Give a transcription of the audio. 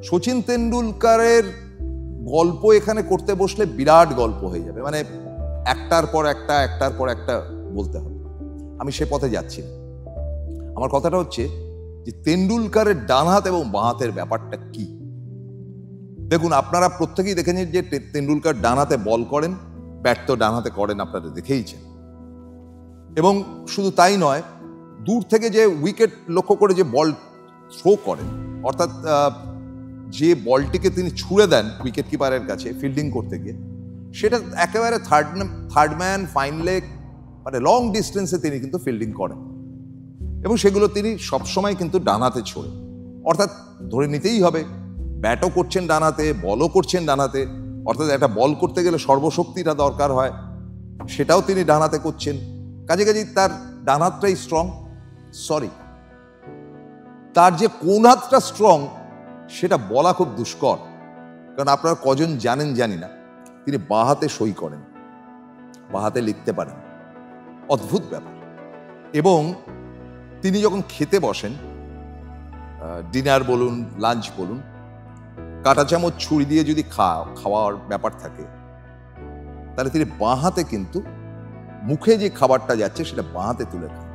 শচীন তেন্ডুলকারের গল্প এখানে করতে বসলে বিরাট গল্প হয়ে যাবে, মানে একটার পর একটা বলতে হবে। আমি সে পথে যাচ্ছি না। আমার কথাটা হচ্ছে যে তেন্ডুলকারের ডান হাত এবং বাঁ হাতের ব্যাপারটা কি। দেখুন, আপনারা প্রত্যেকেই দেখেছেন যে তেন্ডুলকার ডান হাতে বল করেন, ব্যাট তো ডান হাতে করেন, আপনারা দেখেইছেন। এবং শুধু তাই নয়, দূর থেকে যে উইকেট লক্ষ্য করে যে বল থ্রো করেন, অর্থাৎ যে বলটিকে তিনি ছুঁড়ে দেন উইকেট কিপারের কাছে ফিল্ডিং করতে গিয়ে, সেটা একেবারে থার্ড ম্যান ফাইন লেগ, মানে লং ডিস্টেন্সে তিনি কিন্তু ফিল্ডিং করেন এবং সেগুলো তিনি সবসময় কিন্তু ডান হাতে ছোড়ে। অর্থাৎ ধরে নিতেই হবে ব্যাটও করছেন ডান হাতে, বলও করছেন ডান হাতে, অর্থাৎ একটা বল করতে গেলে সর্বশক্তিটা দরকার হয়, সেটাও তিনি ডান হাতে করছেন। কাজেই তার ডান হাতটাই স্ট্রং। সরি, তার যে কোন হাতটা স্ট্রং সেটা বলা খুব দুষ্কর, কারণ আপনারা কজন জানেন জানি না, তিনি বাঁ হাতে সই করেন, বাঁ হাতে লিখতে পারেন। অদ্ভুত ব্যাপার। এবং তিনি যখন খেতে বসেন, ডিনার বলুন, লাঞ্চ বলুন, কাঁটা চামচ ছুরি দিয়ে যদি খাওয়ার ব্যাপার থাকে, তাহলে তিনি বাঁ হাতে কিন্তু মুখে যে খাবারটা যাচ্ছে সেটা বাঁ হাতে তুলে খান।